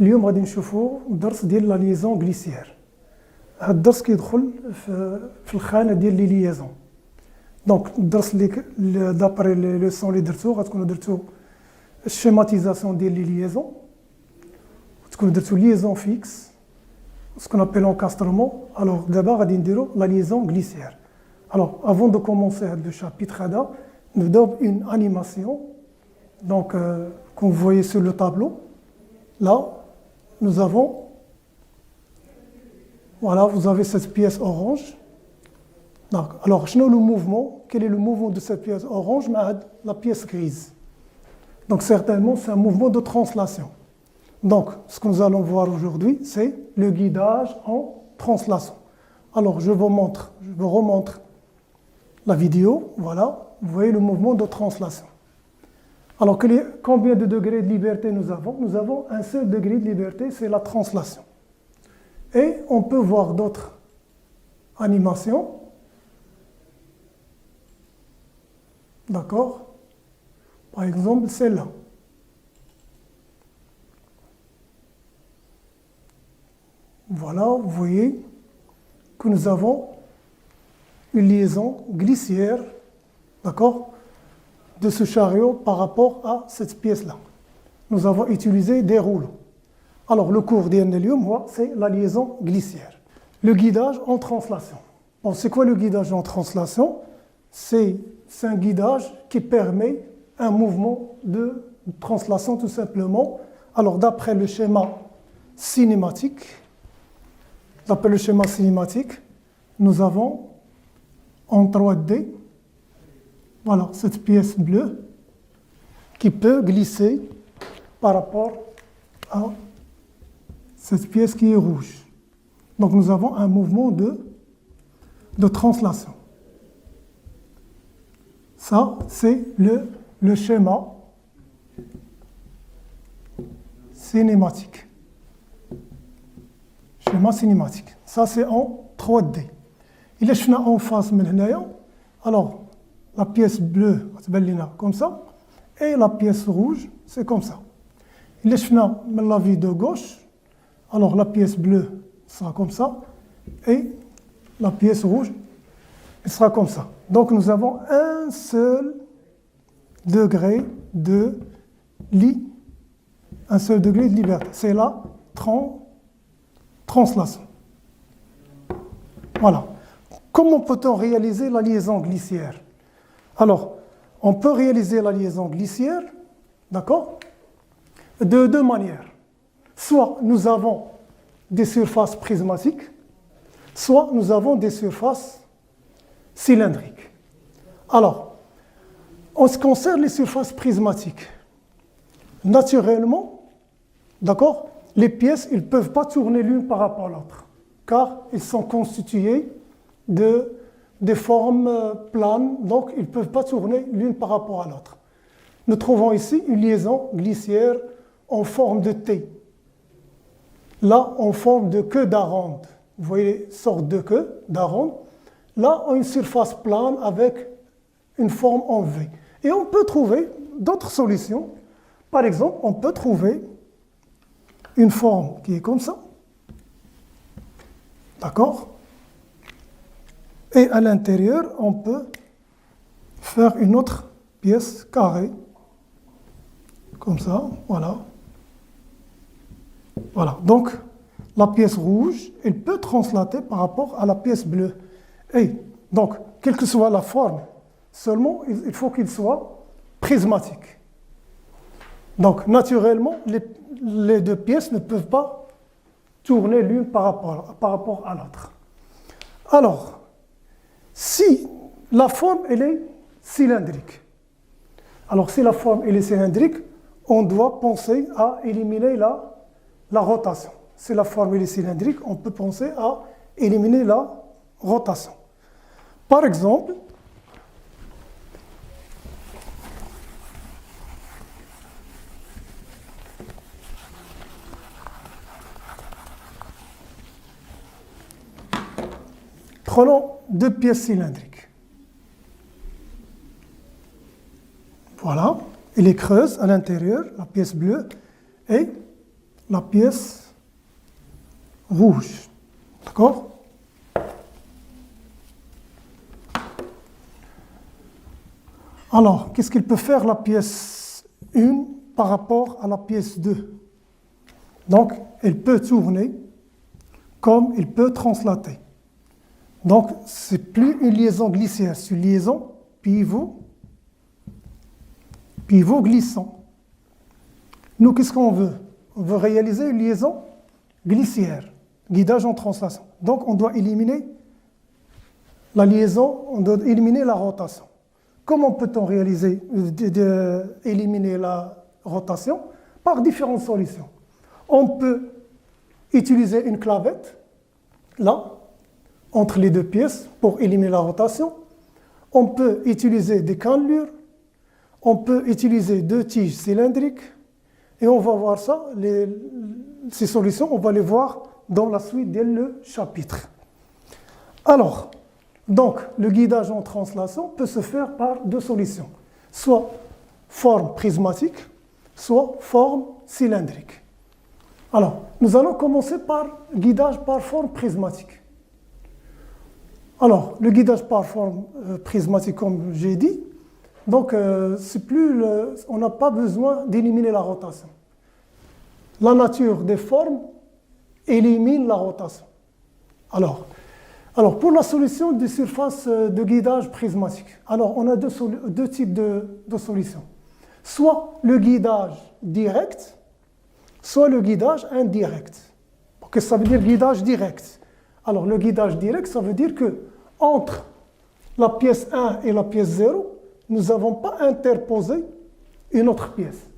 اليوم غادي نشوفوا درس ديال لا ليزون غليسيير. هذا الدرس كيدخل في الخانه ديال لي ليزون. دونك الدرس اللي دابري لي ليسون اللي درتو غتكونوا درتو الشيماتيزاسيون ديال لي ليزون، تكونوا درتو ليزون فيكس ce qu'on appelle encastrement. Alors d'abord غادي نديرو la liaison glissière. Alors avant de commencer le chapitre هذا نبداو une animation. Donc comme vous voyez sur le tableau, là nous avons, voilà, vous avez cette pièce orange. Donc, alors شنو le mouvement? Quel est le mouvement de cette pièce orange مع la pièce grise? Donc certainement c'est un mouvement de translation. Donc, ce que nous allons voir aujourd'hui, c'est le guidage en translation. Alors, je vous remontre la vidéo. Voilà, vous voyez le mouvement de translation. Alors, combien de degrés de liberté nous avons? Nous avons un seul degré de liberté, c'est la translation. Et on peut voir d'autres animations. D'accord? Par exemple, celle-là. Voilà, vous voyez que nous avons une liaison glissière, d'accord, de ce chariot par rapport à cette pièce-là. Nous avons utilisé des rouleaux. Alors, le cours d'Yannelium, c'est la liaison glissière. Le guidage en translation. Bon, c'est quoi le guidage en translation? C'est un guidage qui permet un mouvement de translation, tout simplement. Alors, d'après le schéma cinématique, nous avons en 3D, voilà, cette pièce bleue qui peut glisser par rapport à cette pièce qui est rouge. Donc nous avons un mouvement de translation. Ça, c'est le schéma cinématique. Schéma cinématique. Ça, c'est en 3D. Il est en face maintenant. Alors, la pièce bleue, comme ça, et la pièce rouge, c'est comme ça. Il est la vue de gauche. Alors, la pièce bleue sera comme ça, et la pièce rouge, elle sera comme ça. Donc, nous avons un seul degré de liberté. C'est la translation. Voilà. Comment peut-on réaliser la liaison glissière? Alors, on peut réaliser la liaison glissière, d'accord, de deux manières. Soit nous avons des surfaces prismatiques, soit nous avons des surfaces cylindriques. Alors, en ce qui concerne les surfaces prismatiques, naturellement, d'accord, les pièces, ils ne peuvent pas tourner l'une par rapport à l'autre, car ils sont constitués de formes planes, donc ils ne peuvent pas tourner l'une par rapport à l'autre. Nous trouvons ici une liaison glissière en forme de T. Là, en forme de queue d'aronde. Vous voyez les sortes de queue d'aronde. Là, une surface plane avec une forme en V. Et on peut trouver d'autres solutions. Par exemple, on peut trouver une forme qui est comme ça, d'accord? Et à l'intérieur, on peut faire une autre pièce carrée, comme ça, voilà. Voilà, donc la pièce rouge, elle peut translater par rapport à la pièce bleue. Et donc, quelle que soit la forme, seulement il faut qu'il soit prismatique. Donc, naturellement, les deux pièces ne peuvent pas tourner l'une par rapport à l'autre. Alors, si la forme elle est cylindrique, alors si la forme elle est cylindrique, on doit penser à éliminer la rotation. Si la forme elle est cylindrique, on peut penser à éliminer la rotation. Par exemple, prenons deux pièces cylindriques. Voilà, elle est creuse à l'intérieur, la pièce bleue, et la pièce rouge. D'accord? Alors, qu'est-ce qu'il peut faire la pièce 1 par rapport à la pièce 2? Donc, elle peut tourner comme il peut translater. Donc, ce n'est plus une liaison glissière, c'est une liaison pivot-glissant. Nous, qu'est-ce qu'on veut? On veut réaliser une liaison glissière, guidage en translation. Donc, on doit éliminer la liaison, on doit éliminer la rotation. Comment peut-on réaliser, éliminer la rotation? Par différentes solutions. On peut utiliser une clavette, là, entre les deux pièces, pour éliminer la rotation. On peut utiliser des cannelures. On peut utiliser 2 tiges cylindriques. Et on va voir ça, ces solutions, on va les voir dans la suite dès le chapitre. Alors, donc, le guidage en translation peut se faire par 2 solutions, soit forme prismatique, soit forme cylindrique. Alors, nous allons commencer par guidage par forme prismatique. Alors, le guidage par forme prismatique, comme j'ai dit, donc on n'a pas besoin d'éliminer la rotation. La nature des formes élimine la rotation. Alors, pour la solution des surfaces de guidage prismatique, alors on a deux types de solutions. Soit le guidage direct, soit le guidage indirect. Qu'est-ce que ça veut dire guidage direct? Alors le guidage direct, ça veut dire que entre la pièce 1 et la pièce 0, nous n'avons pas interposé une autre pièce.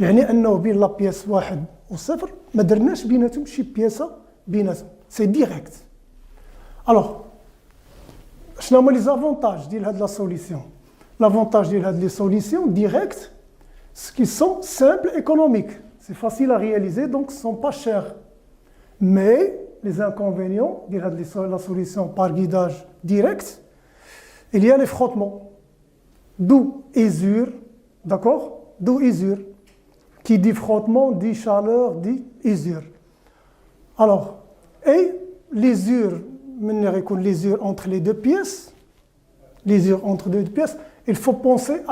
يعني أنه بين la pièce 1 و 0 ما درناش بيناتهم شي بياسة بيناتهم. C'est direct. Alors, شنو هما les avantages ديال هاد la solution? L'avantage de هاد les solutions directes, c'est qu'ils sont simples et économiques. C'est facile à réaliser, donc ils ne sont pas chers. Mais les inconvénients de la solution par guidage direct, il y a les frottements. D'où usure, d'accord? D'où usure. Qui dit frottement, dit chaleur, dit usure. Alors, et l'usure, l'usure entre les deux pièces, il faut penser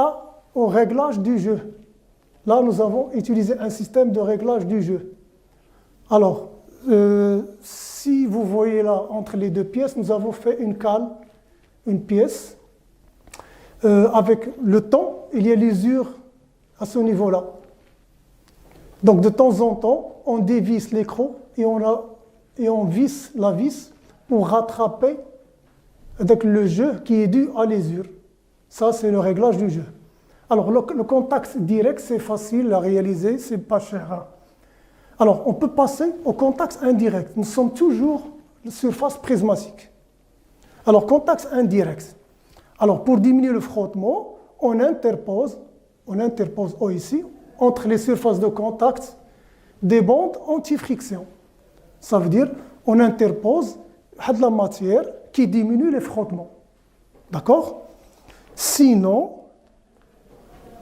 au réglage du jeu. Là, nous avons utilisé un système de réglage du jeu. Alors, si vous voyez là, entre les deux pièces, nous avons fait une cale, une pièce. Avec le temps, il y a l'usure à ce niveau-là. Donc, de temps en temps, on dévisse l'écrou et on visse la vis pour rattraper avec le jeu qui est dû à l'usure. Ça, c'est le réglage du jeu. Alors, le contact direct, c'est facile à réaliser, c'est pas cher. Alors, on peut passer au contact indirect. Nous sommes toujours surface prismatique. Alors, contact indirect. Alors, pour diminuer le frottement, on interpose ici, entre les surfaces de contact, des bandes anti-friction. Ça veut dire, on interpose de la matière qui diminue les frottements. D'accord? Sinon,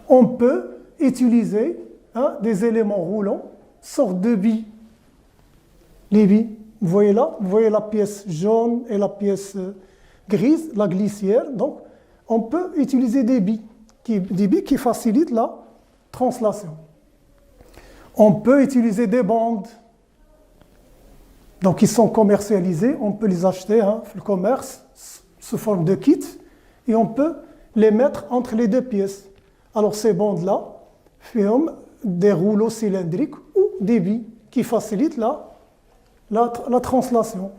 on peut utiliser des éléments roulants, sorte de billes. Les billes, vous voyez là, vous voyez la pièce jaune et la pièce grise, la glissière. Donc, on peut utiliser des billes qui facilitent la translation. On peut utiliser des bandes. Donc, ils sont commercialisés, on peut les acheter dans le commerce sous forme de kit et on peut les mettre entre les deux pièces. Alors, ces bandes-là forment des rouleaux cylindriques ou des billes qui facilitent la translation.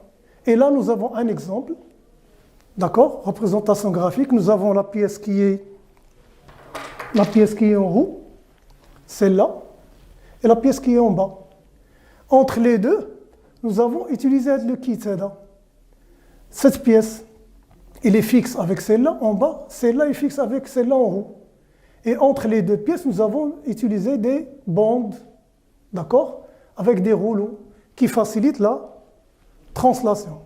Et là, nous avons un exemple. D'accord? Représentation graphique. Nous avons la pièce qui est en haut, celle-là, et la pièce qui est en bas. Entre les deux, nous avons utilisé le kit. Cette pièce, elle est fixe avec celle-là en bas, celle-là est fixe avec celle-là en haut. Et entre les deux pièces, nous avons utilisé des bandes, d'accord, avec des rouleaux qui facilitent la translation.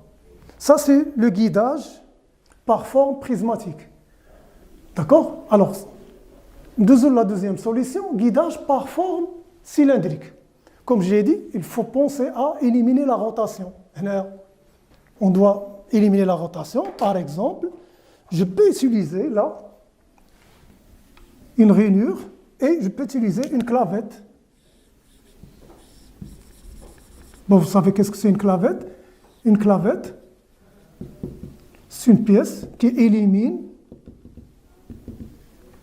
Ça, c'est le guidage par forme prismatique. D'accord? Alors, la deuxième solution, guidage par forme cylindrique. comme j'ai dit, il faut penser à éliminer la rotation. On doit éliminer la rotation. Par exemple, je peux utiliser là une rainure et je peux utiliser une clavette. Bon, vous savez qu'est-ce que c'est une clavette? Une clavette, c'est une pièce qui élimine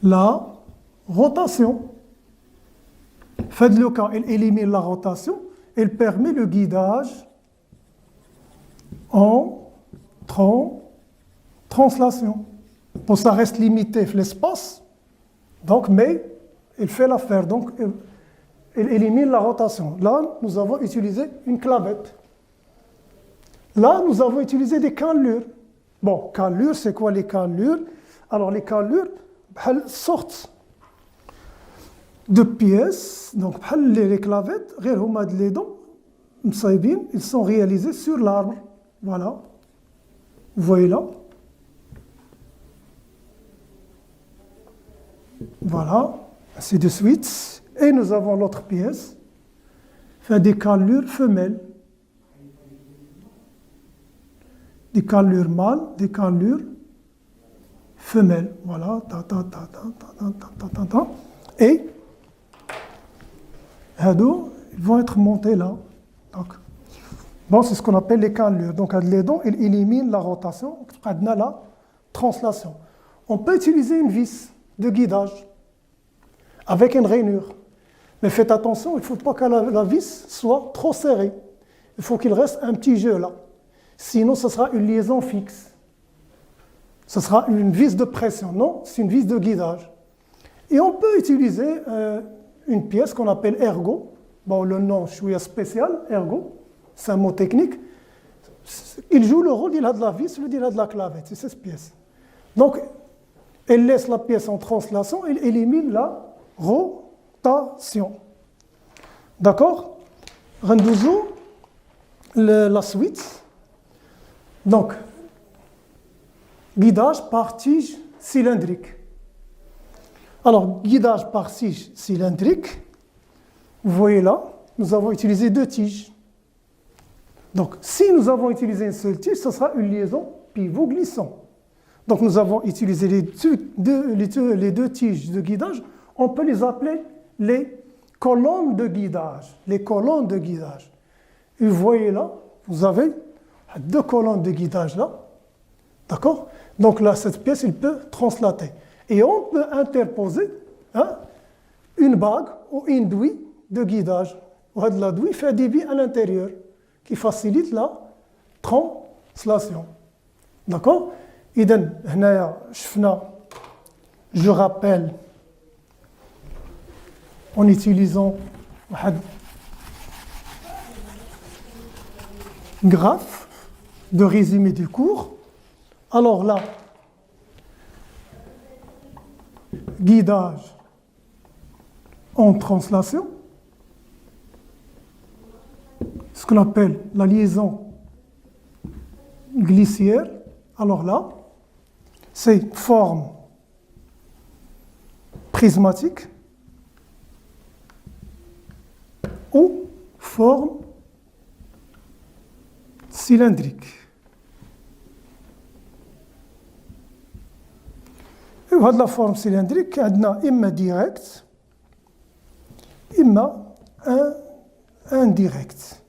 la rotation. Faites-le quand elle élimine la rotation, elle permet le guidage en translation. Bon, ça reste limité l'espace, donc, mais elle fait l'affaire, donc elle élimine la rotation. Là, nous avons utilisé une clavette. Là, nous avons utilisé des cannelures. Bon, cannelures, c'est quoi les cannelures? Alors, les cannelures, elles sortent de pièces, donc les clavettes, ils sont réalisés sur l'arbre. Voilà. Vous voyez là. Voilà, ainsi de suite. Et nous avons l'autre pièce, fait des cannelures femelles. Des cannelures mâles, des cannelures femelles. Voilà, et ils vont être montés là. Donc, bon, c'est ce qu'on appelle les cannelures. Donc, les dents, ils éliminent la rotation, la translation. On peut utiliser une vis de guidage avec une rainure. Mais faites attention, il ne faut pas que la vis soit trop serrée. Il faut qu'il reste un petit jeu là. Sinon, ce sera une liaison fixe. Ce sera une vis de pression. Non, c'est une vis de guidage. Et on peut utiliser une pièce qu'on appelle ergot. Bon, le nom est spécial, ergot. C'est un mot technique. Il joue le rôle, il a de la vis, il a de la clavette. C'est cette pièce. Donc, elle laisse la pièce en translation, elle élimine la rotation. D'accord? Rendons-nous la suite. Donc, guidage par tige cylindrique. Alors, guidage par tige cylindrique, vous voyez là, nous avons utilisé deux tiges. Donc, si nous avons utilisé une seule tige, ce sera une liaison pivot-glissant. Donc, nous avons utilisé les deux tiges de guidage. On peut les appeler les colonnes de guidage. Les colonnes de guidage. Et vous voyez là, vous avez deux colonnes de guidage là. D'accord? Donc là, cette pièce, il peut translater. Et on peut interposer une bague ou une douille de guidage. La douille fait des billes à l'intérieur qui facilite la translation. D'accord? إذن هنايا شفنا, je rappelle, en utilisant un graphe de résumé du cours. Alors là, guidage en translation, ce qu'on appelle la liaison glissière. Alors là, c'est forme prismatique ou forme cylindrique. Et voilà la forme cylindrique, on a imma direct, imma indirect.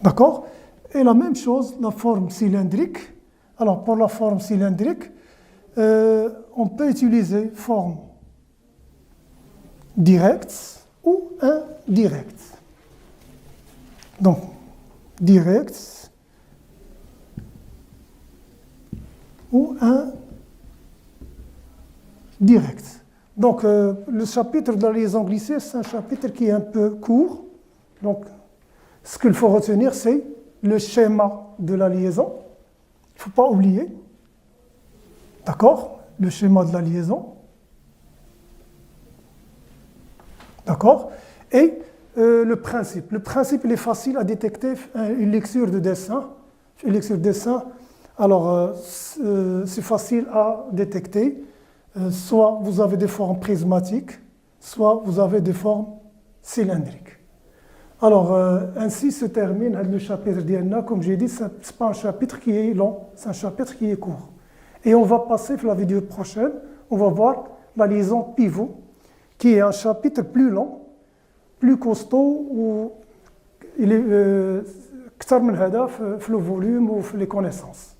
D'accord? Et la même chose, la forme cylindrique. Alors, pour la forme cylindrique, on peut utiliser forme directe ou indirecte. Donc, direct ou indirect. Donc, le chapitre de la liaison glissée, c'est un chapitre qui est un peu court. Donc, ce qu'il faut retenir, c'est le schéma de la liaison. Il ne faut pas oublier. D'accord? Le schéma de la liaison. D'accord? Et le principe. Le principe, il est facile à détecter. Une lecture de dessin. Une lecture de dessin. Alors, c'est facile à détecter. Soit vous avez des formes prismatiques, soit vous avez des formes cylindriques. Alors, ainsi se termine le chapitre d'INA. Comme j'ai dit, ce n'est pas un chapitre qui est long, c'est un chapitre qui est court. Et on va passer à la vidéo prochaine, on va voir la liaison pivot, qui est un chapitre plus long, plus costaud, où il est أكثر من هذا في le volume ou les connaissances.